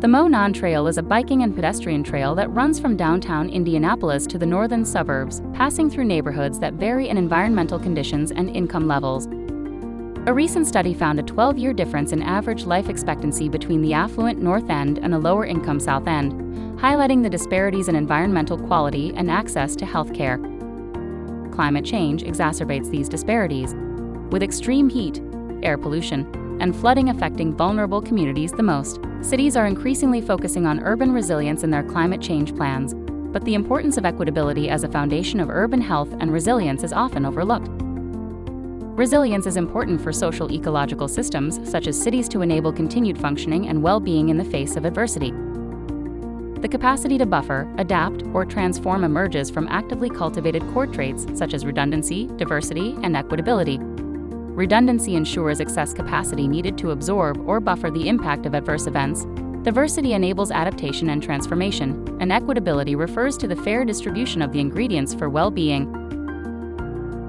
The Monon Trail is a biking and pedestrian trail that runs from downtown Indianapolis to the northern suburbs, passing through neighborhoods that vary in environmental conditions and income levels. A recent study found a 12-year difference in average life expectancy between the affluent North End and the lower-income South End, highlighting the disparities in environmental quality and access to health care. Climate change exacerbates these disparities, with extreme heat, air pollution, and flooding affecting vulnerable communities the most. Cities are increasingly focusing on urban resilience in their climate change plans, but the importance of equitability as a foundation of urban health and resilience is often overlooked. Resilience is important for social ecological systems, such as cities, to enable continued functioning and well-being in the face of adversity. The capacity to buffer, adapt, or transform emerges from actively cultivated core traits such as redundancy, diversity, and equitability. Redundancy ensures excess capacity needed to absorb or buffer the impact of adverse events. Diversity enables adaptation and transformation, and equitability refers to the fair distribution of the ingredients for well-being.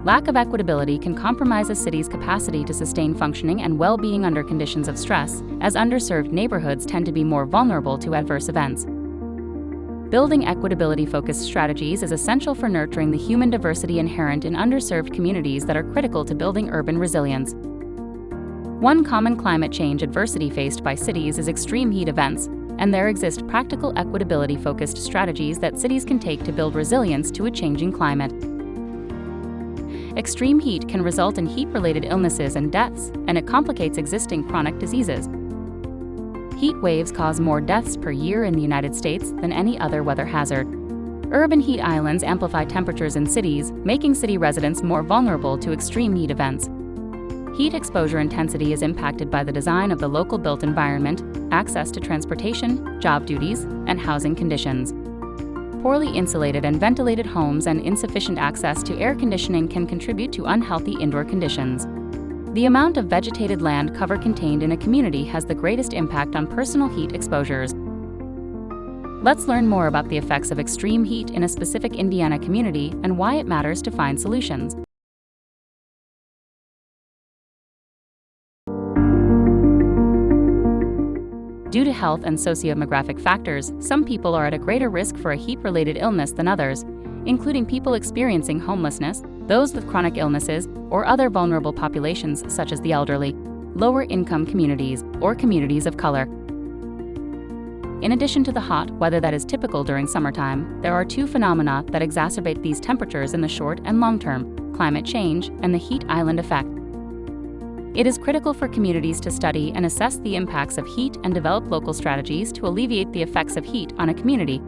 Lack of equitability can compromise a city's capacity to sustain functioning and well-being under conditions of stress, as underserved neighborhoods tend to be more vulnerable to adverse events. Building equitability-focused strategies is essential for nurturing the human diversity inherent in underserved communities that are critical to building urban resilience. One common climate change adversity faced by cities is extreme heat events, and there exist practical equitability-focused strategies that cities can take to build resilience to a changing climate. Extreme heat can result in heat-related illnesses and deaths, and it complicates existing chronic diseases. Heat waves cause more deaths per year in the United States than any other weather hazard. Urban heat islands amplify temperatures in cities, making city residents more vulnerable to extreme heat events. Heat exposure intensity is impacted by the design of the local built environment, access to transportation, job duties, and housing conditions. Poorly insulated and ventilated homes and insufficient access to air conditioning can contribute to unhealthy indoor conditions. The amount of vegetated land cover contained in a community has the greatest impact on personal heat exposures. Let's learn more about the effects of extreme heat in a specific Indiana community and why it matters to find solutions. Due to health and sociodemographic factors, some people are at a greater risk for a heat-related illness than others, including people experiencing homelessness, those with chronic illnesses, or other vulnerable populations such as the elderly, lower-income communities, or communities of color. In addition to the hot weather that is typical during summertime, there are two phenomena that exacerbate these temperatures in the short and long term: climate change and the heat island effect. It is critical for communities to study and assess the impacts of heat and develop local strategies to alleviate the effects of heat on a community.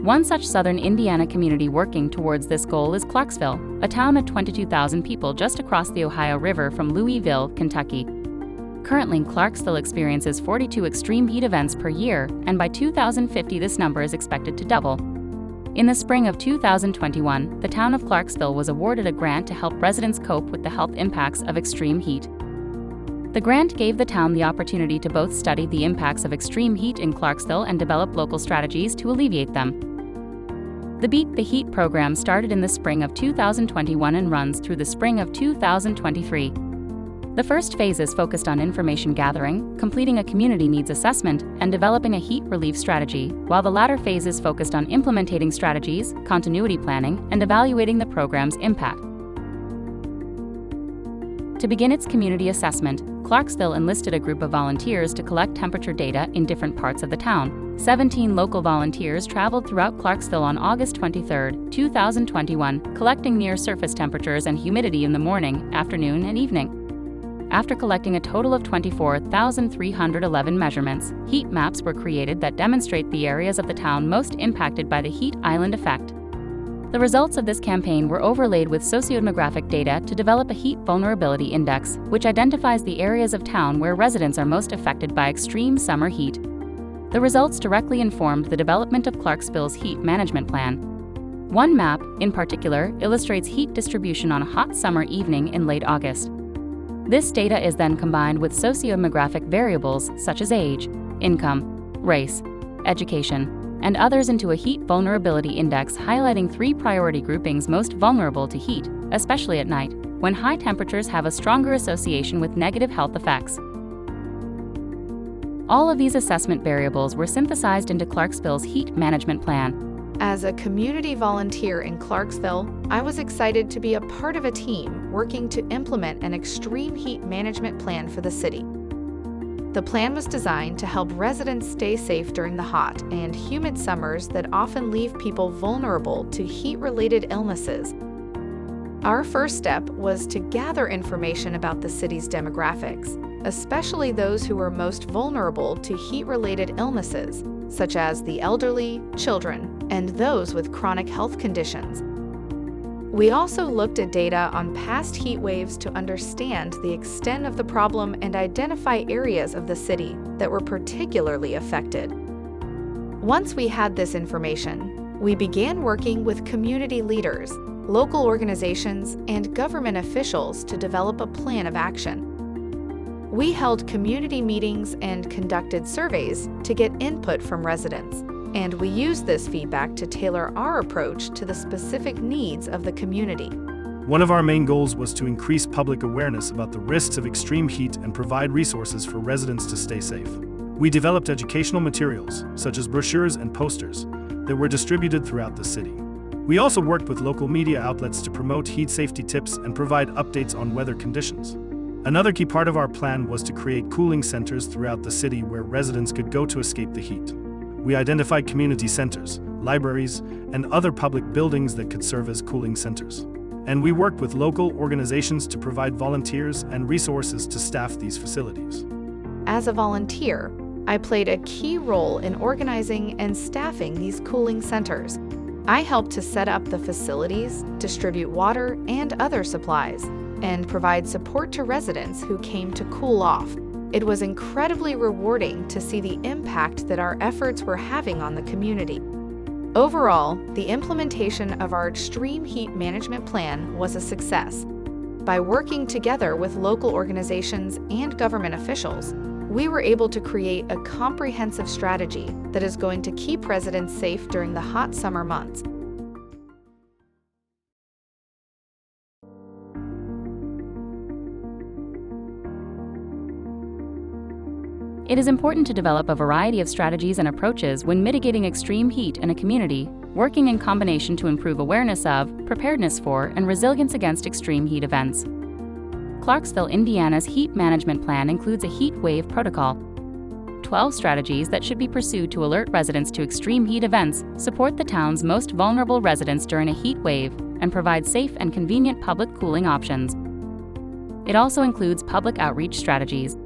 One such southern Indiana community working towards this goal is Clarksville, a town of 22,000 people just across the Ohio River from Louisville, Kentucky. Currently, Clarksville experiences 42 extreme heat events per year, and by 2050 this number is expected to double. In the spring of 2021, the town of Clarksville was awarded a grant to help residents cope with the health impacts of extreme heat. The grant gave the town the opportunity to both study the impacts of extreme heat in Clarksville and develop local strategies to alleviate them. The Beat the Heat program started in the spring of 2021 and runs through the spring of 2023. The first phase is focused on information gathering, completing a community needs assessment, and developing a heat relief strategy, while the latter phase is focused on implementing strategies, continuity planning, and evaluating the program's impact. To begin its community assessment, Clarksville enlisted a group of volunteers to collect temperature data in different parts of the town. 17 local volunteers traveled throughout Clarksville on August 23, 2021, collecting near-surface temperatures and humidity in the morning, afternoon, and evening. After collecting a total of 24,311 measurements, heat maps were created that demonstrate the areas of the town most impacted by the heat island effect. The results of this campaign were overlaid with sociodemographic data to develop a heat vulnerability index, which identifies the areas of town where residents are most affected by extreme summer heat. The results directly informed the development of Clarksville's heat management plan. One map, in particular, illustrates heat distribution on a hot summer evening in late August. This data is then combined with sociodemographic variables such as age, income, race, education, and others into a heat vulnerability index highlighting 3 priority groupings most vulnerable to heat, especially at night, when high temperatures have a stronger association with negative health effects. All of these assessment variables were synthesized into Clarksville's heat management plan. As a community volunteer in Clarksville, I was excited to be a part of a team working to implement an extreme heat management plan for the city. The plan was designed to help residents stay safe during the hot and humid summers that often leave people vulnerable to heat-related illnesses. Our first step was to gather information about the city's demographics, especially those who were most vulnerable to heat-related illnesses, such as the elderly, children, and those with chronic health conditions. We also looked at data on past heat waves to understand the extent of the problem and identify areas of the city that were particularly affected. Once we had this information, we began working with community leaders, local organizations, and government officials to develop a plan of action. We held community meetings and conducted surveys to get input from residents, and we used this feedback to tailor our approach to the specific needs of the community. One of our main goals was to increase public awareness about the risks of extreme heat and provide resources for residents to stay safe. We developed educational materials, such as brochures and posters, that were distributed throughout the city. We also worked with local media outlets to promote heat safety tips and provide updates on weather conditions. Another key part of our plan was to create cooling centers throughout the city where residents could go to escape the heat. We identified community centers, libraries, and other public buildings that could serve as cooling centers. And we worked with local organizations to provide volunteers and resources to staff these facilities. As a volunteer, I played a key role in organizing and staffing these cooling centers. I helped to set up the facilities, distribute water and other supplies, and provide support to residents who came to cool off. It was incredibly rewarding to see the impact that our efforts were having on the community. Overall, the implementation of our extreme heat management plan was a success. By working together with local organizations and government officials, we were able to create a comprehensive strategy that is going to keep residents safe during the hot summer months. It is important to develop a variety of strategies and approaches when mitigating extreme heat in a community, working in combination to improve awareness of, preparedness for, and resilience against extreme heat events. Clarksville, Indiana's heat management plan includes a heat wave protocol. 12 strategies that should be pursued to alert residents to extreme heat events, support the town's most vulnerable residents during a heat wave, and provide safe and convenient public cooling options. It also includes public outreach strategies,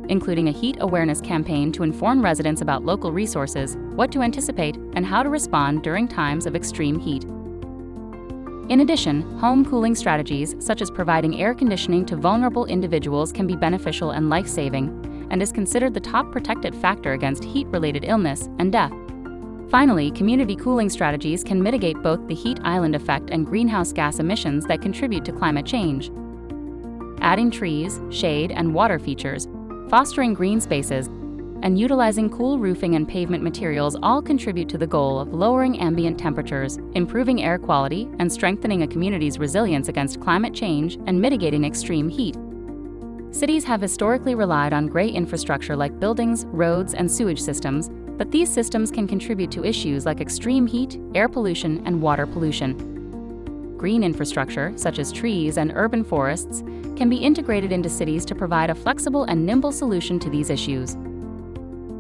including a heat awareness campaign to inform residents about local resources, what to anticipate, and how to respond during times of extreme heat. In addition, home cooling strategies, such as providing air conditioning to vulnerable individuals, can be beneficial and life-saving, and is considered the top protective factor against heat-related illness and death. Finally, community cooling strategies can mitigate both the heat island effect and greenhouse gas emissions that contribute to climate change. Adding trees, shade, and water features, fostering green spaces, and utilizing cool roofing and pavement materials all contribute to the goal of lowering ambient temperatures, improving air quality, and strengthening a community's resilience against climate change and mitigating extreme heat. Cities have historically relied on gray infrastructure like buildings, roads, and sewage systems, but these systems can contribute to issues like extreme heat, air pollution, and water pollution. Green infrastructure, such as trees and urban forests, can be integrated into cities to provide a flexible and nimble solution to these issues.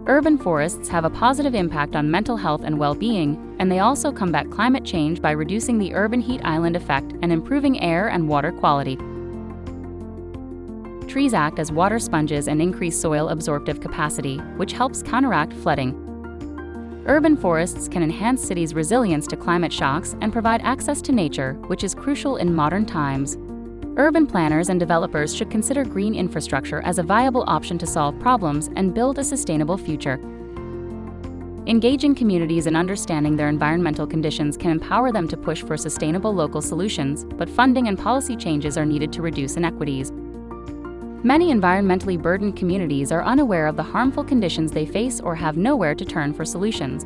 Urban forests have a positive impact on mental health and well-being, and they also combat climate change by reducing the urban heat island effect and improving air and water quality. Trees act as water sponges and increase soil absorptive capacity, which helps counteract flooding. Urban forests can enhance cities' resilience to climate shocks and provide access to nature, which is crucial in modern times. Urban planners and developers should consider green infrastructure as a viable option to solve problems and build a sustainable future. Engaging communities in understanding their environmental conditions can empower them to push for sustainable local solutions, but funding and policy changes are needed to reduce inequities. Many environmentally burdened communities are unaware of the harmful conditions they face or have nowhere to turn for solutions.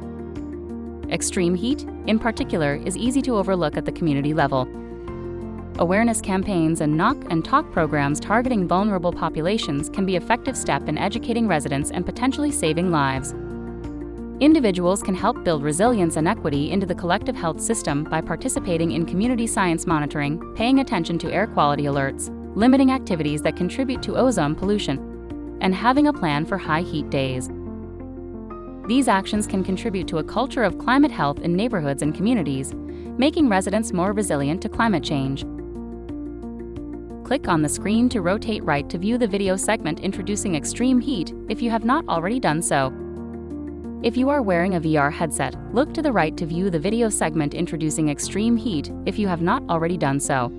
Extreme heat, in particular, is easy to overlook at the community level. Awareness campaigns and knock and talk programs targeting vulnerable populations can be an effective step in educating residents and potentially saving lives. Individuals can help build resilience and equity into the collective health system by participating in community science monitoring, paying attention to air quality alerts, limiting activities that contribute to ozone pollution, and having a plan for high heat days. These actions can contribute to a culture of climate health in neighborhoods and communities, making residents more resilient to climate change. Click on the screen to rotate right to view the video segment introducing extreme heat if you have not already done so. If you are wearing a VR headset, look to the right to view the video segment introducing extreme heat if you have not already done so.